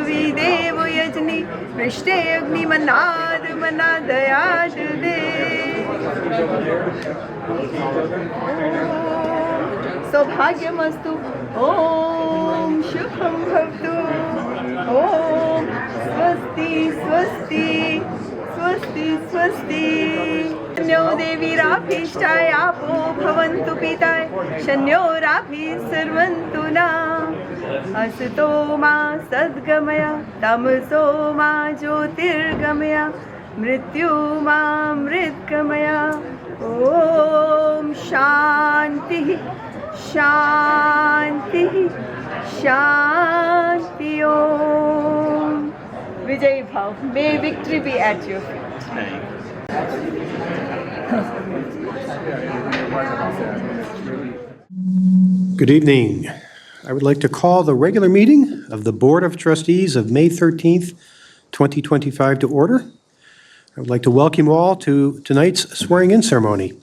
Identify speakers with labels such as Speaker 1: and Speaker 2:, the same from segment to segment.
Speaker 1: पृथ्वी देव यजनी पृष्ठे अग्निमन्नाद मन्नादयाद दे सौभाग्यमस्तु ॐ शुभं भवतु ॐ स्वस्ति स्वस्ति स्वस्ति स्वस्ति शन्यो देवीराभीष्टाय आपो भवन्तु पिताय शन्योराभिः सर्वन्तु नः असतो मा सद्गमय तमसो मा ज्योतिर्गमय मृत्युमामृतगमय ॐ शान्तिः शान्तिः शान्ति ॐ विजयी भाव may victory be at your feet.
Speaker 2: Good evening. I would like to call the regular meeting of the Board of Trustees of May 13th, 2025 to order. I would like to welcome you all to tonight's swearing-in ceremony.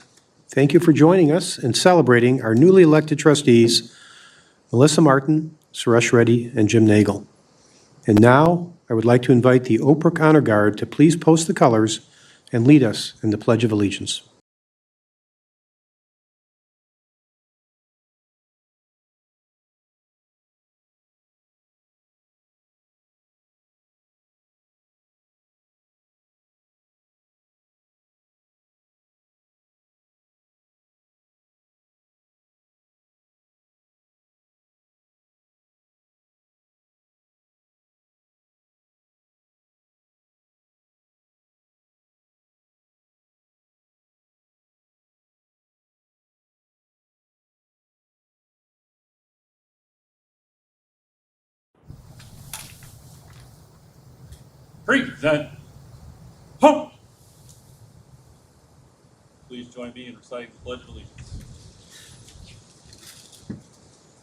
Speaker 2: Thank you for joining us and celebrating our newly elected trustees, Melissa Martin, Suresh Reddy, and Jim Nagle. And now, I would like to invite the Brook Honor Guard to please post the colors and lead us in the Pledge of Allegiance.
Speaker 3: Present. Home. Please join me in reciting the Pledge of Allegiance.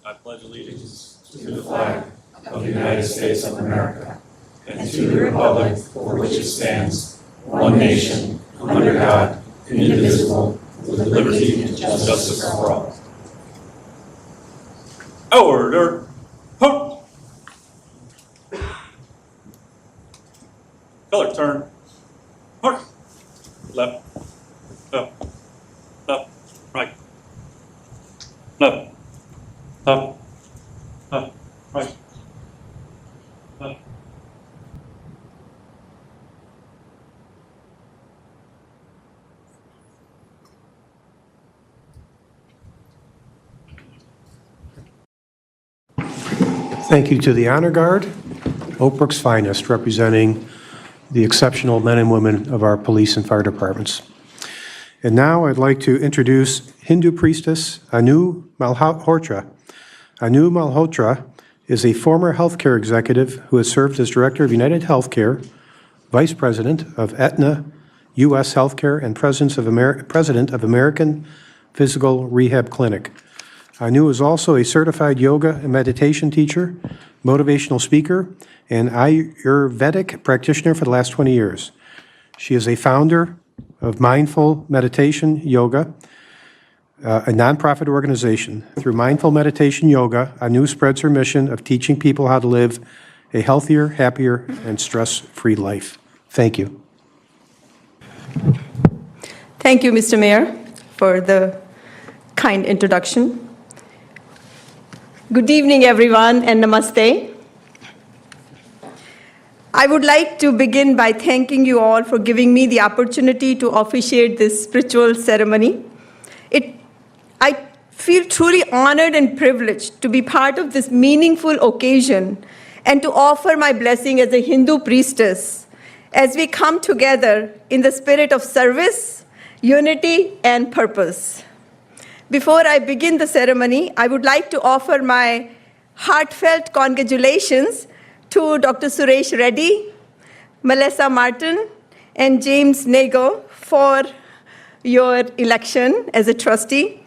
Speaker 3: I pledge allegiance
Speaker 4: to the flag of the United States of America and to the republic for which it stands, one nation, under God, indivisible, with liberty and justice for all.
Speaker 3: Order. Home. Color turn. Mark. Left. Up. Up. Right. Left. Up. Up. Right. Up.
Speaker 2: Thank you to the Honor Guard, Oak Brook's finest, representing the exceptional men and women of our police and fire departments. And now I'd like to introduce Hindu priestess Anu Malhotra. Anu Malhotra is a former healthcare executive who has served as director of United Healthcare, vice president of Aetna U.S. Healthcare, and president of American Physical Rehab Clinic. Anu is also a certified yoga and meditation teacher, motivational speaker, and Ayurvedic practitioner for the last 20 years. She is a founder of Mindful Meditation Yoga, a nonprofit organization. Through Mindful Meditation Yoga, Anu spreads her mission of teaching people how to live a healthier, happier, and stress-free life. Thank you.
Speaker 1: Thank you, Mr. Mayor, for the kind introduction. Good evening, everyone, and namaste. I would like to begin by thanking you all for giving me the opportunity to officiate this spiritual ceremony. I feel truly honored and privileged to be part of this meaningful occasion and to offer my blessing as a Hindu priestess as we come together in the spirit of service, unity, and purpose. Before I begin the ceremony, I would like to offer my heartfelt congratulations to Dr. Suresh Reddy, Melissa Martin, and James Nagle for your election as a trustee.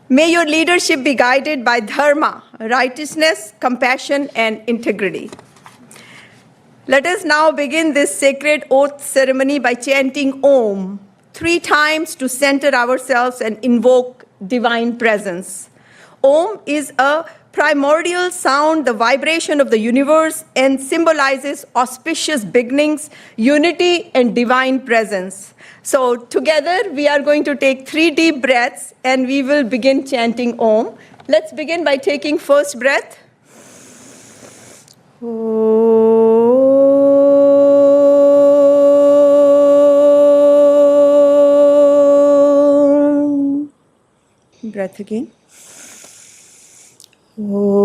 Speaker 1: May your leadership be guided by dharma, righteousness, compassion, and integrity. Let us now begin this sacred oath ceremony by chanting Om 3 times to center ourselves and invoke divine presence. Om is a primordial sound, the vibration of the universe, and symbolizes auspicious beginnings, unity, and divine presence. So together, we are going to take 3 deep breaths, and we will begin chanting Om. Let's begin by taking first breath. Om. Breath again. Om.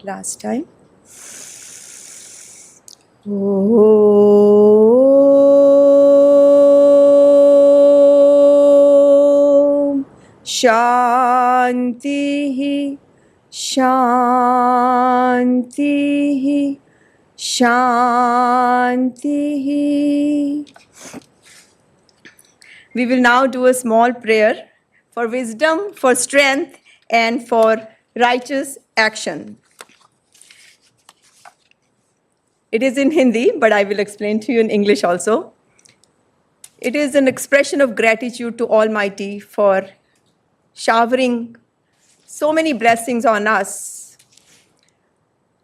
Speaker 1: Last time. Om. Shanti, Shanti, Shanti. We will now do a small prayer for wisdom, for strength, and for righteous action. It is in Hindi, but I will explain to you in English also. It is an expression of gratitude to Almighty for showering so many blessings on us.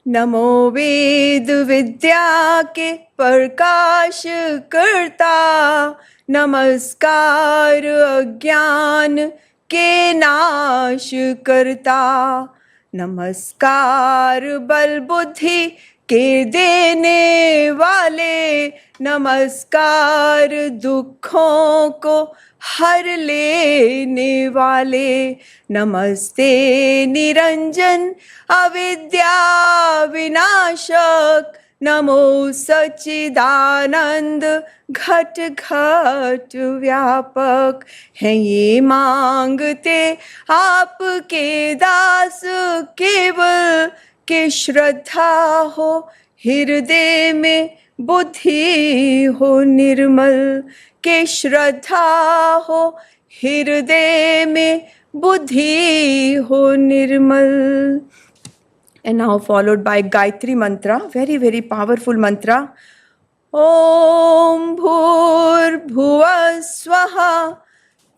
Speaker 1: नमो वेद विद्या के प्रकाश करता, नमस्कार अज्ञान के नाश करता, नमस्कार बल बुद्धि के देने वाले, नमस्कार दुखों को हर लेने वाले, नमस्ते निरंजन अविद्या विनाशक, नमो सच्चिदानंद घट घट व्यापक। हैं ये मांगते आपके दास केवल, के श्रद्धा हो हृदय में, बुद्धि हो निर्मल, के श्रद्धा हो हृदय में, बुद्धि हो निर्मल। And now followed by Gayatri mantra, very, very powerful mantra. Om Bhur Bhuva Swaha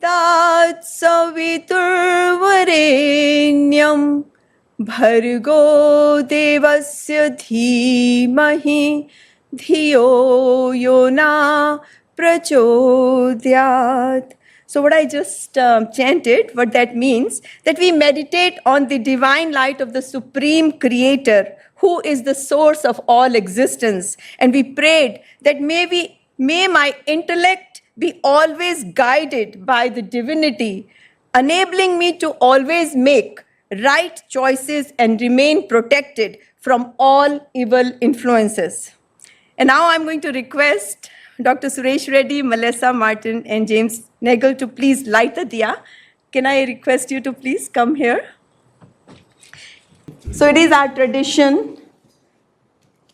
Speaker 1: Tat Savitur Varenyam Bhargo Devasya Dhimahi Dhiyo Yona Prachodhyat. So what I just chanted, what that means, that we meditate on the divine light of the Supreme Creator, who is the source of all existence. And we prayed that may my intellect be always guided by the divinity, enabling me to always make right choices and remain protected from all evil influences. And now I'm going to request Dr. Suresh Reddy, Melissa Martin, and James Nagle to please light the diya. Can I request you to please come here? So it is our tradition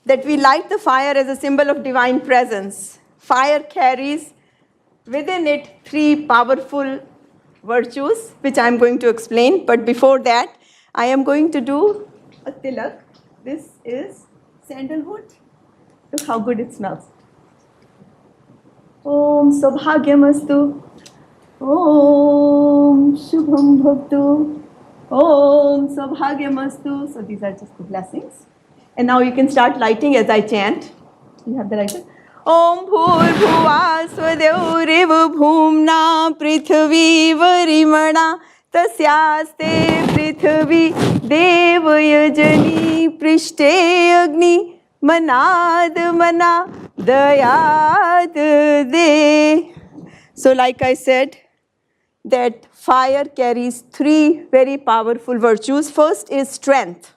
Speaker 1: that we light the fire as a symbol of divine presence. Fire carries within it 3 powerful virtues, which I'm going to explain. But before that, I am going to do a tilak. This is sandalwood. Look how good it smells. Om Saubhagyamastu. Om Shubham Bhavtu. Om Saubhagyamastu. So these are just the blessings. And now you can start lighting as I chant. You have the lighter? Om Bhur Bhuva Swadev Rev Bhumna Prithvi Varimana Tasyaste Prithvi Dev Yajani Prishte Agni Manad Mana Dayad De. So like I said, that fire carries 3 very powerful virtues. First is strength.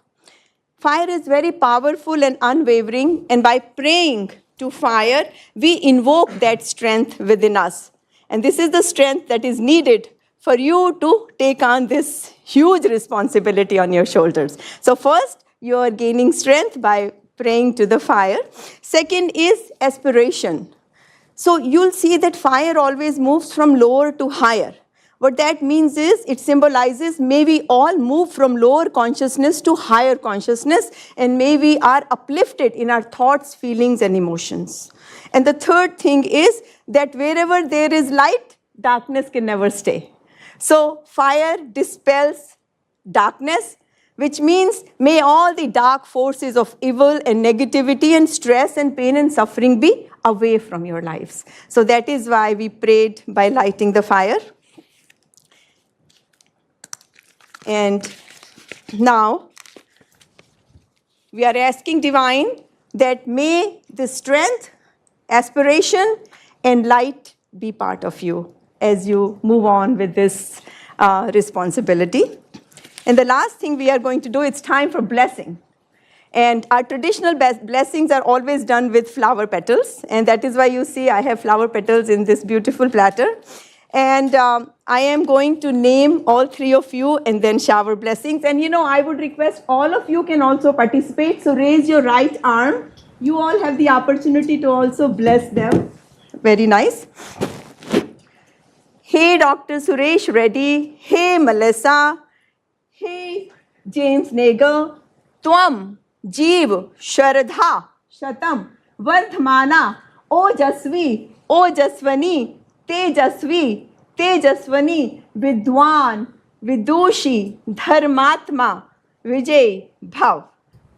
Speaker 1: Fire is very powerful and unwavering, and by praying to fire, we invoke that strength within us. And this is the strength that is needed for you to take on this huge responsibility on your shoulders. So first, you are gaining strength by praying to the fire. Second is aspiration. So you'll see that fire always moves from lower to higher. What that means is it symbolizes may we all move from lower consciousness to higher consciousness, and may we are uplifted in our thoughts, feelings, and emotions. And the third thing is that wherever there is light, darkness can never stay. So fire dispels darkness, which means may all the dark forces of evil and negativity and stress and pain and suffering be away from your lives. So that is why we prayed by lighting the fire. And now we are asking Divine that may the strength, aspiration, and light be part of you as you move on with this responsibility. And the last thing we are going to do, it's time for blessing. And our traditional blessings are always done with flower petals. And that is why you see I have flower petals in this beautiful platter. And I am going to name all three of you and then shower blessings. And I would request all of you can also participate. So raise your right arm. You all have the opportunity to also bless them. Very nice. Hey, Dr. Suresh Reddy. Hey, Melissa. Hey, James Nagle. Tvam, Jeev, Sharadha, Shatam, Vardhamana, Ojasvi, Ojasvani, Tejasvi, Tejasvani, Vidwan, Vidushi, Dharmatma, Vijay, Bhav.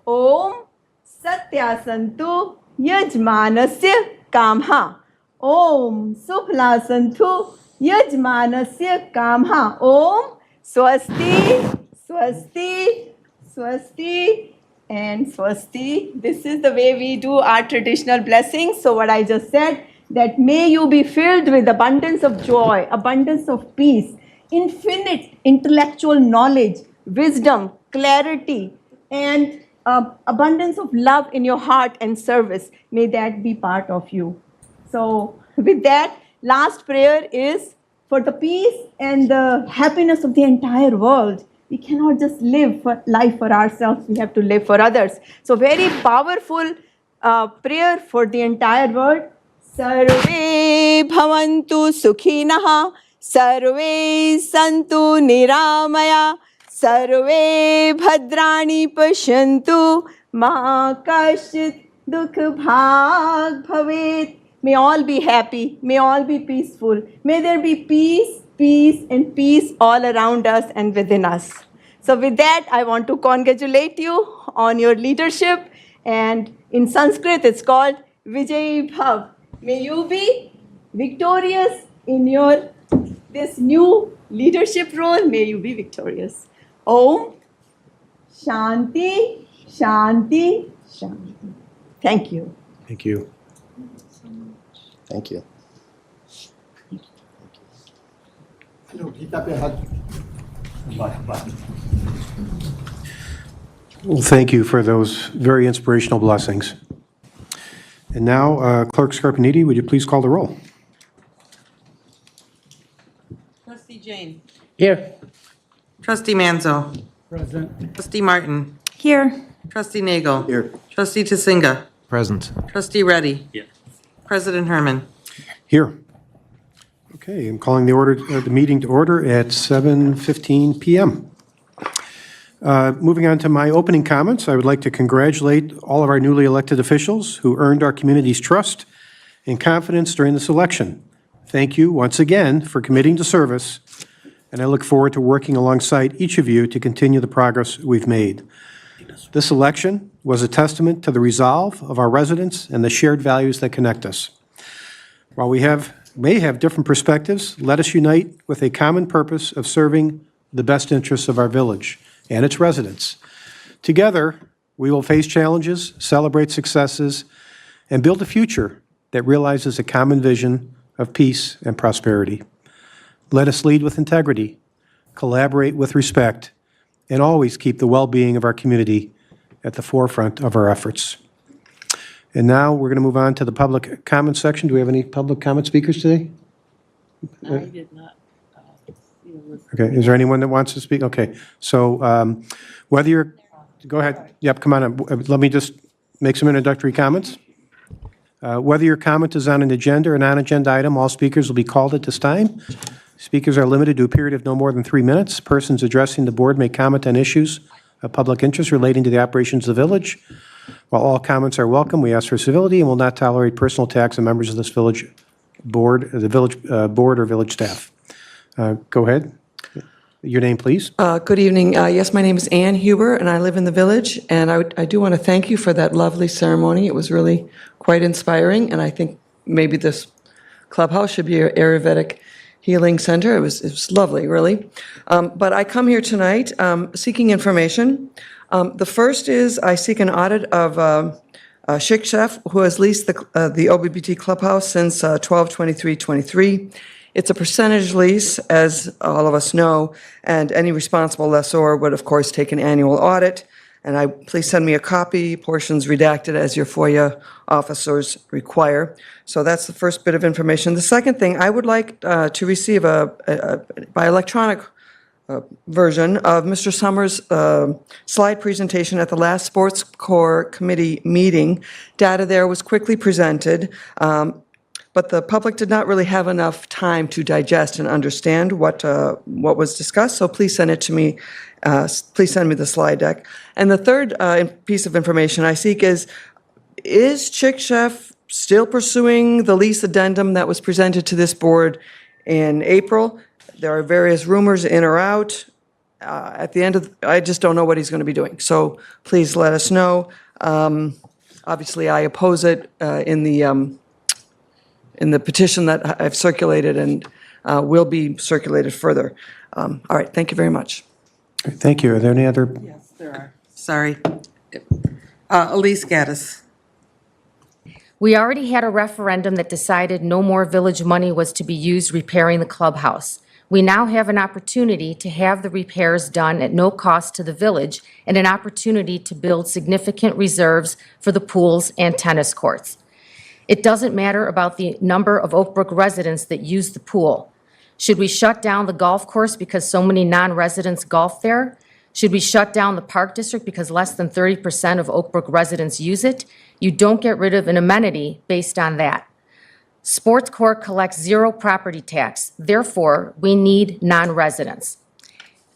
Speaker 1: Om Satya Santu Yajmanasya Kamha. Om Subhla Santu Yajmanasya Kamha. Om Swasti, Swasti, Swasti, and Swasti. This is the way we do our traditional blessings. So what I just said, that may you be filled with abundance of joy, abundance of peace, infinite intellectual knowledge, wisdom, clarity, and abundance of love in your heart and service. May that be part of you. So with that, last prayer is for the peace and the happiness of the entire world. We cannot just live life for ourselves. We have to live for others. So very powerful prayer for the entire world. Sarve bhavantu sukhinaha, sarve santu niramaya, sarve bhadrani pashyantu, ma kashit dukh bhag bhavet. May all be happy. May all be peaceful. May there be peace, peace, and peace all around us and within us. So with that, I want to congratulate you on your leadership. And in Sanskrit, it's called Vijay Bhav. May you be victorious in this new leadership role. May you be victorious. Om Shanti, Shanti, Shanti. Thank you.
Speaker 2: Thank you.
Speaker 5: Thank you.
Speaker 2: Well, thank you for those very inspirational blessings. And now, Clerk Scarpaniti, would you please call the roll?
Speaker 6: Trustee Jane.
Speaker 2: Here.
Speaker 6: Trustee Manzo. Present. Trustee Martin.
Speaker 1: Here.
Speaker 6: Trustee Nagle.
Speaker 2: Here.
Speaker 6: Trustee Tasinga.
Speaker 7: Present.
Speaker 6: Trustee Reddy.
Speaker 3: Yes.
Speaker 6: President Herman.
Speaker 2: Here. Okay, I'm calling the meeting to order at 7:15 p.m. Moving on to my opening comments, I would like to congratulate all of our newly elected officials who earned our community's trust and confidence during this election. Thank you once again for committing to service, and I look forward to working alongside each of you to continue the progress we've made. This election was a testament to the resolve of our residents and the shared values that connect us. While we may have different perspectives, let us unite with a common purpose of serving the best interests of our village and its residents. Together, we will face challenges, celebrate successes, and build a future that realizes a common vision of peace and prosperity. Let us lead with integrity, collaborate with respect, and always keep the well-being of our community at the forefront of our efforts. And now we're going to move on to the public comment section. Do we have any public comment speakers today?
Speaker 6: I did not.
Speaker 2: Okay, is there anyone that wants to speak? Okay, so whether you're, go ahead. Yep, come on up. Let me just make some introductory comments. Whether your comment is on an agenda or non-agenda item, all speakers will be called at this time. Speakers are limited to a period of no more than 3 minutes. Persons addressing the board may comment on issues of public interest relating to the operations of the village. While all comments are welcome, we ask for civility and will not tolerate personal attacks on members of this village board, the village board or village staff. Go ahead. Your name, please.
Speaker 7: Good evening. Yes, my name is Ann Huber, and I live in the village. And I do want to thank you for that lovely ceremony. It was really quite inspiring, and I think maybe this clubhouse should be an Ayurvedic healing center. It was lovely, really. But I come here tonight seeking information. The first is I seek an audit of Chic Chef, who has leased the OBBT clubhouse since 12/23/23. It's a percentage lease, as all of us know, and any responsible lessor would, of course, take an annual audit. And please send me a copy, portions redacted as your FOIA officers require. So that's the first bit of information. The second thing, I would like to receive by electronic version of Mr. Summers' slide presentation at the last Sports Corps Committee meeting. Data there was quickly presented, but the public did not really have enough time to digest and understand what was discussed, so please send it to me. Please send me the slide deck. And the third piece of information I seek is Chic Chef still pursuing the lease addendum that was presented to this board in April? There are various rumors in or out. At the end of, I just don't know what he's going to be doing. So please let us know. Obviously, I oppose it in the petition that I've circulated and will be circulated further. All right, thank you very much.
Speaker 2: Thank you. Are there any other?
Speaker 6: Yes, there are. Sorry. Elise Gaddis.
Speaker 8: We already had a referendum that decided no more village money was to be used repairing the clubhouse. We now have an opportunity to have the repairs done at no cost to the village and an opportunity to build significant reserves for the pools and tennis courts. It doesn't matter about the number of Oak Brook residents that use the pool. Should we shut down the golf course because so many non-residents golf there? Should we shut down the park district because less than 30% of Oak Brook residents use it? You don't get rid of an amenity based on that. Sports Corps collects zero property tax. Therefore, we need non-residents.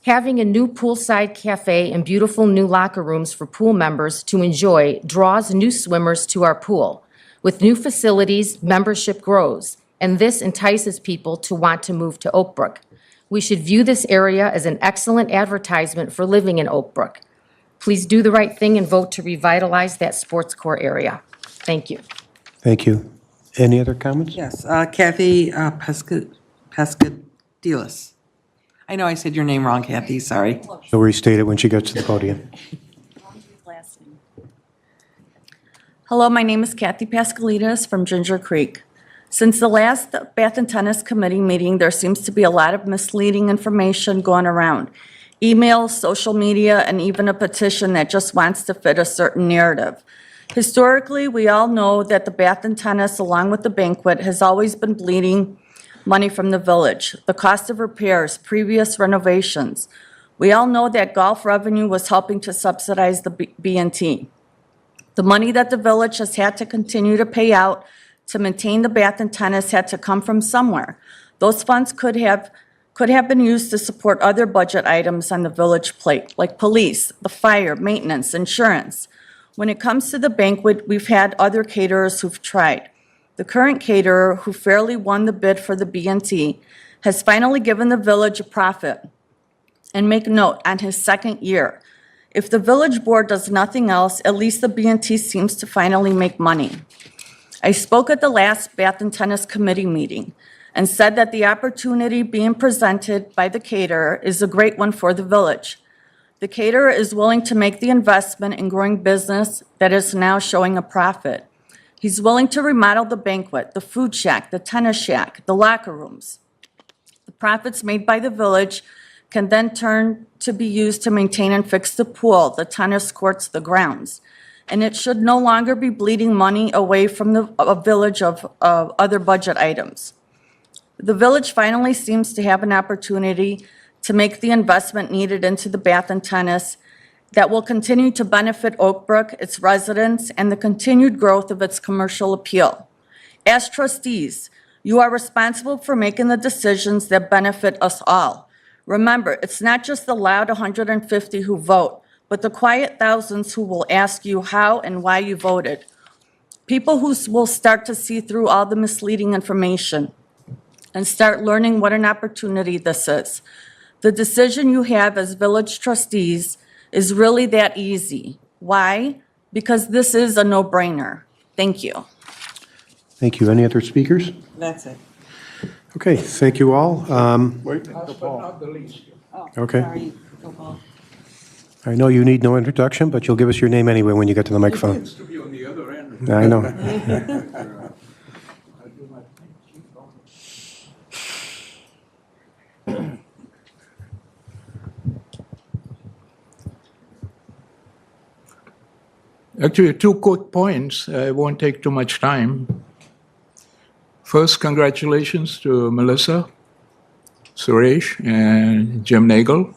Speaker 8: Having a new poolside cafe and beautiful new locker rooms for pool members to enjoy draws new swimmers to our pool. With new facilities, membership grows, and this entices people to want to move to Oak Brook. We should view this area as an excellent advertisement for living in Oak Brook. Please do the right thing and vote to revitalize that Sports Corps area. Thank you.
Speaker 2: Thank you. Any other comments?
Speaker 6: Yes, Kathy Pascadilis. I know I said your name wrong, Kathy, sorry.
Speaker 2: She'll restate it when she gets to the podium.
Speaker 9: Hello, my name is Kathy Pascalides from Ginger Creek. Since the last Bath and Tennis Committee meeting, there seems to be a lot of misleading information going around. Emails, social media, and even a petition that just wants to fit a certain narrative. Historically, we all know that the Bath and Tennis, along with the banquet, has always been bleeding money from the village. The cost of repairs, previous renovations. We all know that golf revenue was helping to subsidize the B&T. The money that the village has had to continue to pay out to maintain the Bath and Tennis had to come from somewhere. Those funds could have been used to support other budget items on the village plate, like police, the fire, maintenance, insurance. When it comes to the banquet, we've had other caterers who've tried. The current caterer, who fairly won the bid for the B&T, has finally given the village a profit. And make note, on his second year. If the village board does nothing else, at least the B&T seems to finally make money. I spoke at the last Bath and Tennis Committee meeting and said that the opportunity being presented by the caterer is a great one for the village. The caterer is willing to make the investment in growing business that is now showing a profit. He's willing to remodel the banquet, the food shack, the tennis shack, the locker rooms. The profits made by the village can then turn to be used to maintain and fix the pool, the tennis courts, the grounds. And it should no longer be bleeding money away from a village of other budget items. The village finally seems to have an opportunity to make the investment needed into the Bath and Tennis that will continue to benefit Oak Brook, its residents, and the continued growth of its commercial appeal. As trustees, you are responsible for making the decisions that benefit us all. Remember, it's not just the loud 150 who vote, but the quiet thousands who will ask you how and why you voted. People who will start to see through all the misleading information and start learning what an opportunity this is. The decision you have as village trustees is really that easy. Why? Because this is a no-brainer. Thank you.
Speaker 2: Thank you. Any other speakers?
Speaker 6: That's it.
Speaker 2: Okay, thank you all. Okay.
Speaker 6: Sorry, go Paul.
Speaker 2: I know you need no introduction, but you'll give us your name anyway when you get to the microphone.
Speaker 10: To be on the other end.
Speaker 2: I know.
Speaker 10: Actually, 2 quick points. I won't take too much time. First, congratulations to Melissa, Suresh, and Jim Nagle.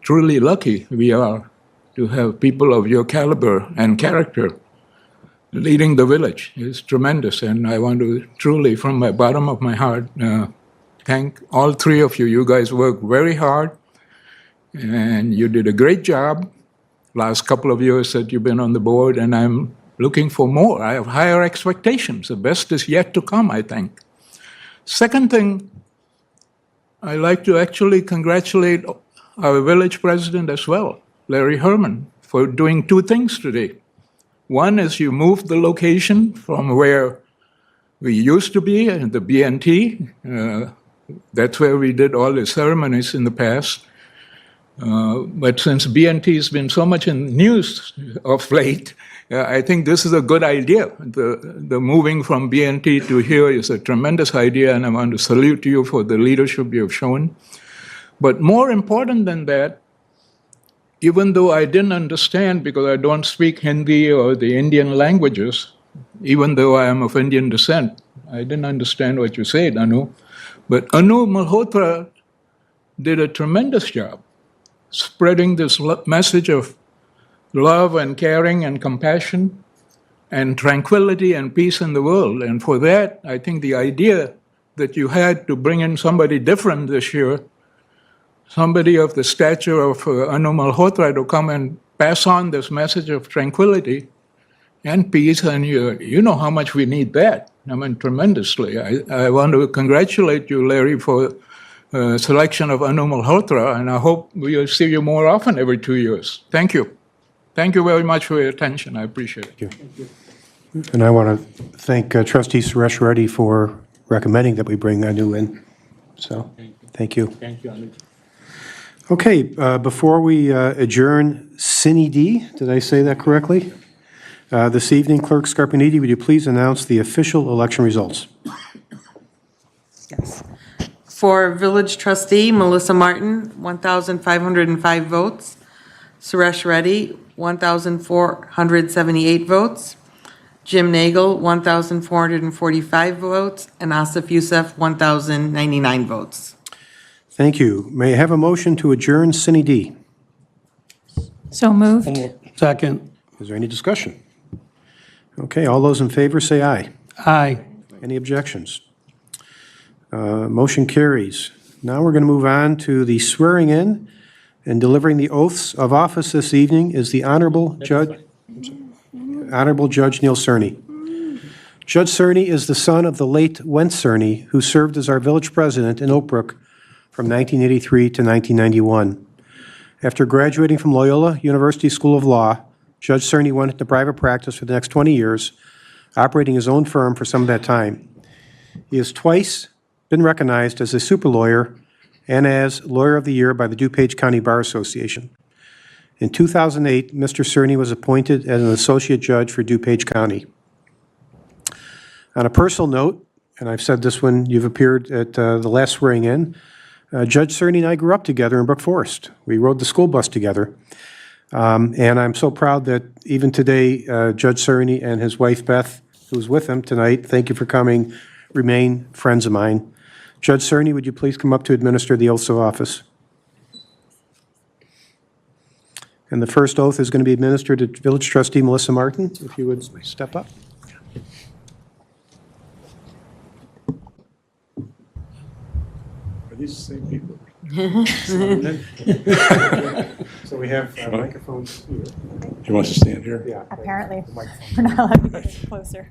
Speaker 10: Truly lucky we are to have people of your caliber and character leading the village. It's tremendous, and I want to truly, from my bottom of my heart, thank all 3 of you. You guys worked very hard, and you did a great job. Last couple of years that you've been on the board, and I'm looking for more. I have higher expectations. The best is yet to come, I think. Second thing, I like to actually congratulate our village president as well, Larry Herman, for doing 2 things today. One is you moved the location from where we used to be, the BNT. That's where we did all the ceremonies in the past. But since BNT has been so much in news of late, I think this is a good idea. The moving from BNT to here is a tremendous idea, and I want to salute you for the leadership you have shown. But more important than that, even though I didn't understand because I don't speak Hindi or the Indian languages, even though I am of Indian descent, I didn't understand what you said, Anu. But Anu Malhotra did a tremendous job spreading this message of love and caring and compassion and tranquility and peace in the world. And for that, I think the idea that you had to bring in somebody different this year, somebody of the stature of Anu Malhotra, to come and pass on this message of tranquility and peace, and you know how much we need that. I mean, tremendously. I want to congratulate you, Larry, for selection of Anu Malhotra, and I hope we'll see you more often every 2 years. Thank you. Thank you very much for your attention. I appreciate it.
Speaker 2: Thank you. And I want to thank Trustee Suresh Reddy for recommending that we bring Anu in. So, thank you.
Speaker 10: Thank you, Anu.
Speaker 2: Okay, before we adjourn Cine D, did I say that correctly? This evening, Clerk Scarpaniti, would you please announce the official election results?
Speaker 6: Yes. For village trustee, Melissa Martin, 1,505 votes. Suresh Reddy, 1,478 votes. Jim Nagle, 1,445 votes. And Asif Youssef, 1,099 votes.
Speaker 2: Thank you. May I have a motion to adjourn Cine D?
Speaker 11: So moved.
Speaker 12: Second.
Speaker 2: Is there any discussion? Okay, all those in favor say aye.
Speaker 12: Aye.
Speaker 2: Any objections? Motion carries. Now we're going to move on to the swearing in and delivering the oaths of office this evening is the Honorable Judge Neil Cerny. Judge Cerny is the son of the late Wentz Cerny, who served as our village president in Oak Brook from 1983 to 1991. After graduating from Loyola University School of Law, Judge Cerny went into private practice for the next 20 years, operating his own firm for some of that time. He has twice been recognized as a super lawyer and as Lawyer of the Year by the DuPage County Bar Association. In 2008, Mr. Cerny was appointed as an associate judge for DuPage County. On a personal note, and I've said this when you've appeared at the last swearing in, Judge Cerny and I grew up together in Brook Forest. We rode the school bus together. And I'm so proud that even today, Judge Cerny and his wife Beth, who's with him tonight, thank you for coming, remain friends of mine. Judge Cerny, would you please come up to administer the oaths of office? And the first oath is going to be administered to Village Trustee Melissa Martin, if you would step up.
Speaker 4: these the same people?
Speaker 2: So we have microphones here.
Speaker 4: He wants to stand here?
Speaker 2: Yeah.
Speaker 11: Apparently, we're not allowed to get any closer.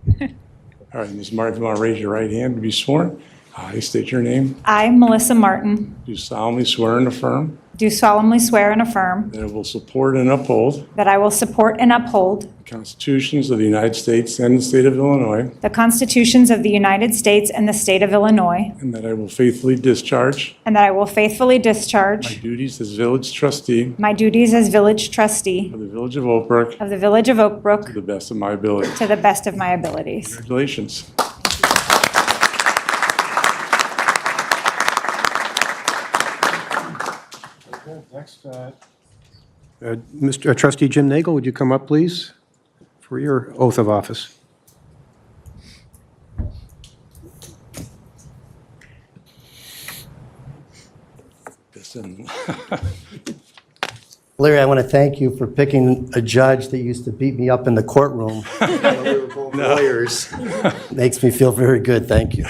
Speaker 4: All right, Ms. Martin, if you want to raise your right hand to be sworn. I state your name.
Speaker 11: I, Melissa Martin,
Speaker 4: Do solemnly swear and affirm
Speaker 11: do solemnly swear and affirm
Speaker 4: that I will support and uphold
Speaker 11: that I will support and uphold
Speaker 4: the constitutions of the United States and the state of Illinois,
Speaker 11: the constitutions of the United States and the state of Illinois,
Speaker 4: and that I will faithfully discharge
Speaker 11: and that I will faithfully
Speaker 4: my
Speaker 11: discharge
Speaker 4: duties as village trustee
Speaker 11: my duties as village trustee
Speaker 4: of the village of Oak Brook
Speaker 11: of the village of Oak
Speaker 4: to
Speaker 11: Brook
Speaker 4: the best of my ability.
Speaker 11: to the best of my abilities.
Speaker 4: Congratulations.
Speaker 2: Next, Mr. Trustee Jim Nagle, would you come up, please, for your oath of office?
Speaker 4: Listen.
Speaker 5: Larry, I want to thank you for picking a judge that used to beat me up in the courtroom when we were both lawyers. Makes me feel very good. Thank you.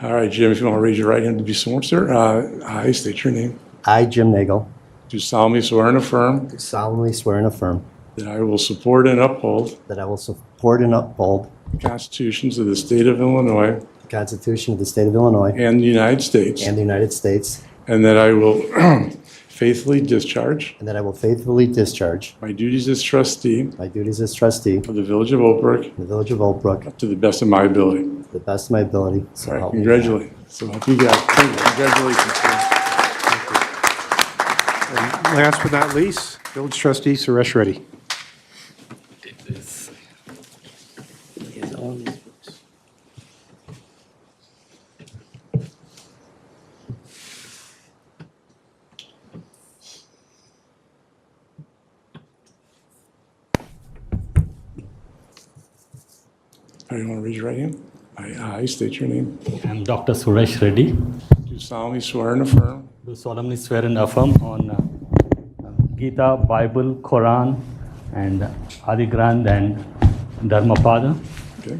Speaker 4: All right, Jim, if you want to raise your right hand to be sworn, sir. I state your name.
Speaker 5: I, Jim Nagle,
Speaker 4: Do solemnly swear and affirm
Speaker 5: do solemnly swear and affirm
Speaker 4: that I will support and uphold
Speaker 5: that I will support and uphold
Speaker 4: the constitutions of the state of Illinois
Speaker 5: the Constitution of the State of Illinois
Speaker 4: and the United States,
Speaker 5: and the United States,
Speaker 4: and that I will faithfully discharge
Speaker 5: and that I will faithfully discharge
Speaker 4: my duties as trustee
Speaker 5: my duties as trustee
Speaker 4: of the village of Oak Brook
Speaker 5: of the village of Oak Brook
Speaker 4: to the best of my ability.
Speaker 5: to the best of my ability. So
Speaker 4: All right,
Speaker 5: help me God.
Speaker 4: congratulations. So help you God. Congratulations. sir.
Speaker 2: And last but not least, Village Trustee Suresh Reddy.
Speaker 4: All right, you want to raise your right hand? I state your name.
Speaker 12: I'm Dr. Suresh Reddy.
Speaker 4: Do solemnly swear and affirm
Speaker 12: Do solemnly swear and affirm on Gita, Bible, Quran, and Adi Granth and Dharmapada.
Speaker 4: okay,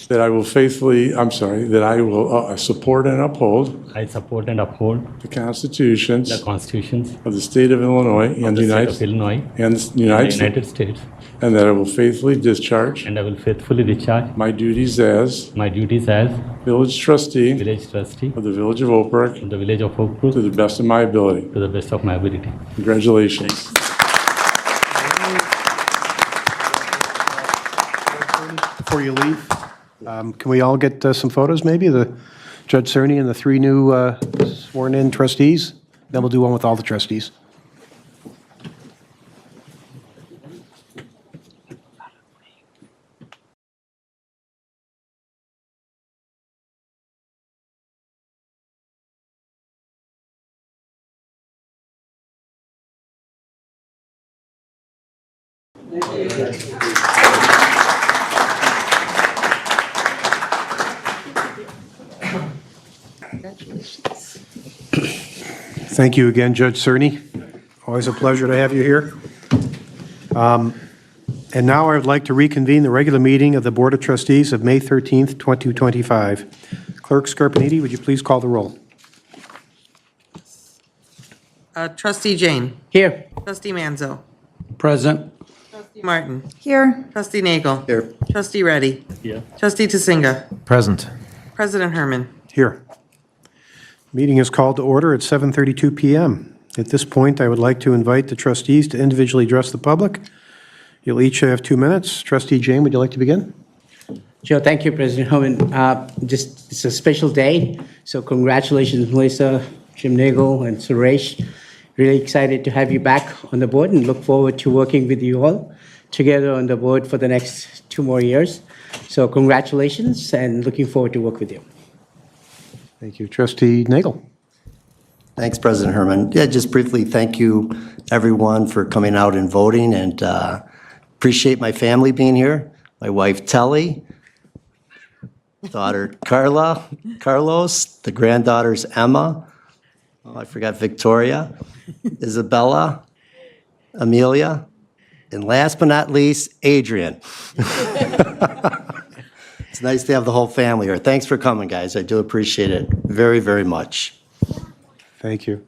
Speaker 4: that I will that I will support and uphold
Speaker 12: I support and uphold
Speaker 4: the constitutions
Speaker 12: the constitutions
Speaker 4: of the state of Illinois
Speaker 12: of
Speaker 4: and
Speaker 12: the
Speaker 4: the
Speaker 12: state
Speaker 4: United
Speaker 12: of Illinois
Speaker 4: and the
Speaker 12: and
Speaker 4: United
Speaker 12: the
Speaker 4: States,
Speaker 12: United States,
Speaker 4: and that I will faithfully discharge
Speaker 12: and I will faithfully discharge
Speaker 4: my duties as
Speaker 12: my duties as
Speaker 4: village trustee
Speaker 12: village trustee
Speaker 4: of the village of Oak Brook
Speaker 12: of the village of Oak Brook
Speaker 4: to the best of my ability.
Speaker 12: to the best of my ability.
Speaker 4: Congratulations.
Speaker 2: Before you leave, can we all get some photos, maybe? The Judge Cerny and the three new sworn-in trustees? Then we'll do one with all the trustees. Thank you again, Judge Cerny. Always a pleasure to have you here. And now I would like to reconvene the regular meeting of the Board of Trustees of May 13th, 2025. Clerk Scarpaniti, would you please call the roll?
Speaker 6: Trustee Jane.
Speaker 7: Here.
Speaker 6: Trustee Manzo.
Speaker 10: Present.
Speaker 6: Trustee Martin.
Speaker 11: Here.
Speaker 6: Trustee Nagle.
Speaker 5: Here.
Speaker 6: Trustee Reddy.
Speaker 12: Here.
Speaker 6: Trustee Tasinga.
Speaker 13: Present.
Speaker 6: President Herman.
Speaker 2: Here. Meeting is called to order at 7:32 PM. At this point, I would like to invite the trustees to individually address the public. You'll each have 2 minutes. Trustee Jane, would you like to begin?
Speaker 14: Sure. Thank you, President Herman. It's a special day, so congratulations, Melissa, Jim Nagle, and Suresh. Really excited to have you back on the board and look forward to working with you all together on the board for the next 2 more years. So congratulations, and looking forward to work with you.
Speaker 2: Thank you. Trustee Nagle.
Speaker 5: Thanks, President Herman. Yeah, just briefly, thank you, everyone, for coming out and voting, and appreciate my family being here. My wife, Telly, daughter, Carlos, the granddaughters, Emma, oh, I forgot Victoria, Isabella, Amelia, and last but not least, Adrian. It's nice to have the whole family here. Thanks for coming, guys. I do appreciate it very, very much.
Speaker 2: Thank you.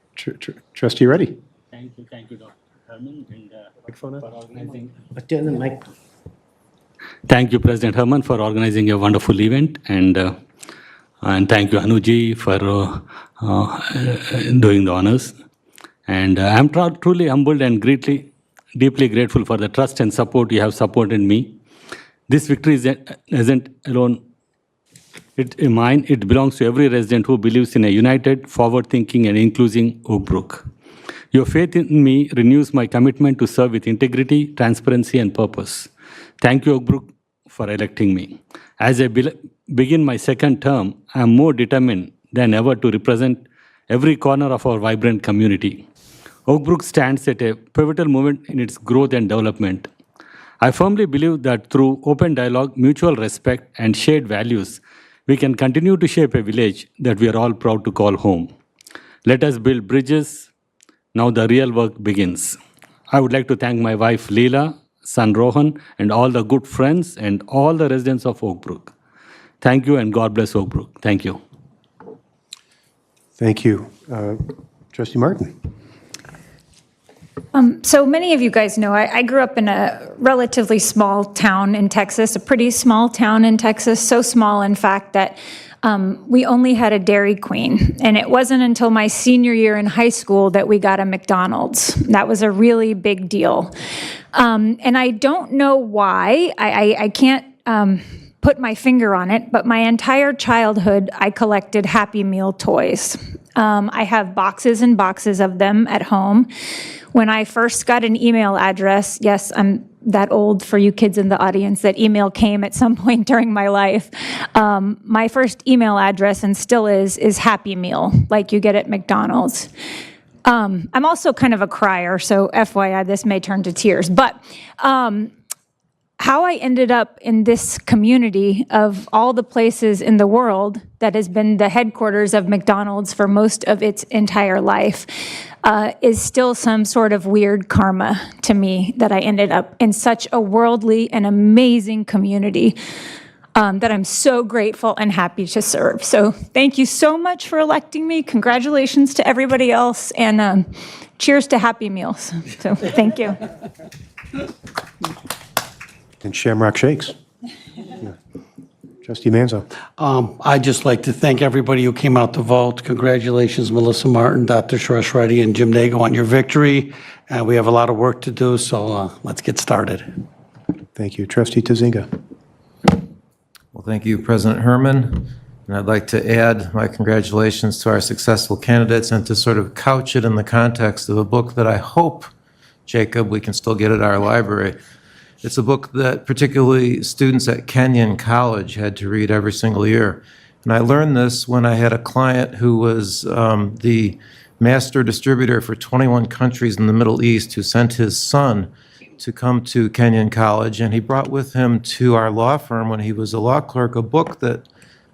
Speaker 2: Trustee Reddy.
Speaker 12: Thank you, Dr. Herman, and
Speaker 2: Microphone on?
Speaker 12: for organizing.
Speaker 14: Turn the mic.
Speaker 12: Thank you, President Herman, for organizing a wonderful event, and thank you, Anuji, for doing the honors. And I'm truly humbled and deeply grateful for the trust and support you have supported me. This victory isn't alone mine. It belongs to every resident who believes in a united, forward-thinking, and inclusive Oak Brook. Your faith in me renews my commitment to serve with integrity, transparency, and purpose. Thank you, Oak Brook, for electing me. As I begin my second term, I am more determined than ever to represent every corner of our vibrant community. Oak Brook stands at a pivotal moment in its growth and development. I firmly believe that through open dialogue, mutual respect, and shared values, we can continue to shape a village that we are all proud to call home. Let us build bridges. Now the real work begins. I would like to thank my wife, Leela, son, Rohan, and all the good friends and all the residents of Oak Brook. Thank you, and God bless Oak Brook. Thank you.
Speaker 2: Thank you. Trustee Martin.
Speaker 11: So many of you guys know I grew up in a relatively small town in Texas, a pretty small town in Texas, so small, in fact, that we only had a Dairy Queen. And it wasn't until my senior year in high school that we got a McDonald's. That was a really big deal. And I don't know why. I can't put my finger on it, but my entire childhood, I collected Happy Meal toys. I have boxes and boxes of them at home. When I first got an email address, yes, I'm that old for you kids in the audience, that email came at some point during my life. My first email address, and still is Happy Meal, like you get at McDonald's. I'm also kind of a crier, so FYI, this may turn to tears. But how I ended up in this community of all the places in the world that has been the headquarters of McDonald's for most of its entire life is still some sort of weird karma to me, that I ended up in such a worldly and amazing community that I'm so grateful and happy to serve. So thank you so much for electing me. Congratulations to everybody else, and cheers to Happy Meals. So thank you.
Speaker 2: And Shamrock Shakes. Yeah. Trustee Manzo.
Speaker 13: I'd just like to thank everybody who came out to vote. Congratulations, Melissa Martin, Dr. Suresh, Reddy, and Jim Nagle on your victory. We have a lot of work to do, so let's get started.
Speaker 2: Thank you. Trustee Tazinga.
Speaker 15: Well, thank you, President Herman. And I'd like to add my congratulations to our successful candidates, and to sort of couch it in the context of a book that I hope, Jacob, we can still get at our library. It's a book that particularly students at Kenyon College had to read every single year. And I learned this when I had a client who was the master distributor for 21 countries in the Middle East, who sent his son to come to Kenyon College. And he brought with him to our law firm, when he was a law clerk, a book that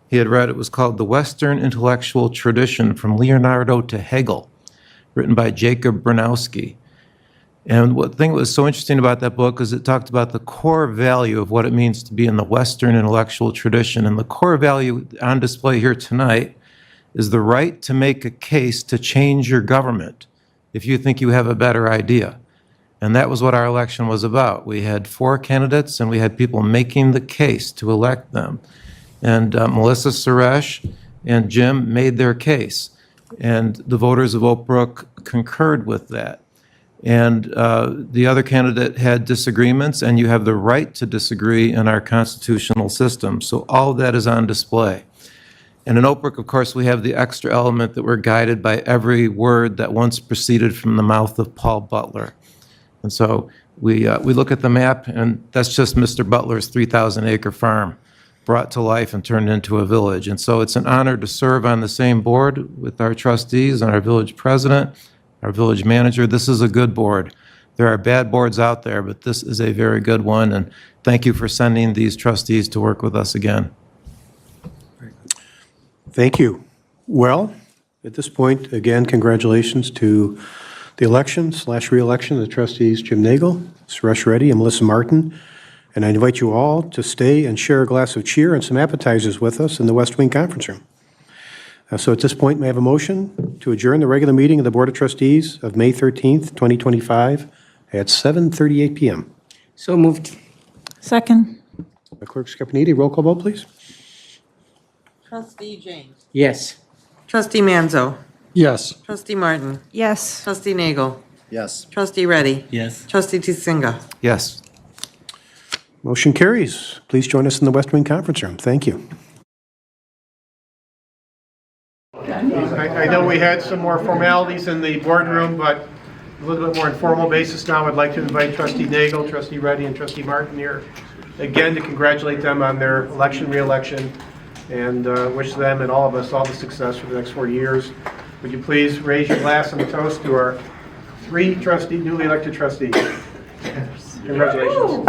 Speaker 15: he had read. It was called The Western Intellectual Tradition from Leonardo to Hegel, written by Jacob Bronowski. And the thing that was so interesting about that book is it talked about the core value of what it means to be in the Western intellectual tradition. And the core value on display here tonight is the right to make a case to change your government if you think you have a better idea. And that was what our election was about. We had 4 candidates, and we had people making the case to elect them. And Melissa, Suresh, and Jim made their case. And the voters of Oak Brook concurred with that. And the other candidate had disagreements, and you have the right to disagree in our constitutional system. So all of that is on display. And in Oak Brook, of course, we have the extra element that we're guided by every word that once proceeded from the mouth of Paul Butler. And so we look at the map, and that's just Mr. Butler's 3,000-acre farm brought to life and turned into a village. And so it's an honor to serve on the same board with our trustees and our village president, our village manager. This is a good board. There are bad boards out there, but this is a very good one. And thank you for sending these trustees to work with us again.
Speaker 2: Thank you. Well, at this point, again, congratulations to the election/re-election of the trustees Jim Nagle, Suresh Reddy, and Melissa Martin. And I invite you all to stay and share a glass of cheer and some appetizers with us in the West Wing Conference Room. So at this point, may I have a motion to adjourn the regular meeting of the Board of Trustees of May 13th, 2025 at 7:38 p.m.
Speaker 14: So moved.
Speaker 11: Second.
Speaker 2: Clerk Scarpaniti, roll call vote, please.
Speaker 6: Trustee James.
Speaker 14: Yes.
Speaker 6: Trustee Manzo.
Speaker 13: Yes.
Speaker 6: Trustee Martin.
Speaker 11: Yes.
Speaker 6: Trustee Nagle.
Speaker 5: Yes.
Speaker 6: Trustee Reddy.
Speaker 12: Yes.
Speaker 6: Trustee Tisinga.
Speaker 15: Yes.
Speaker 2: Motion carries. Please join us in the West Wing Conference Room. Thank you. I know we had some more formalities in the boardroom, but a little bit more informal basis now. I'd like to invite Trustee Nagle, Trustee Reddy, and Trustee Martin here again to congratulate them on their election, re-election, and wish them and all of us all the success for the next 4 years. Would you please raise your glass and toast to our 3 newly elected trustees. Congratulations.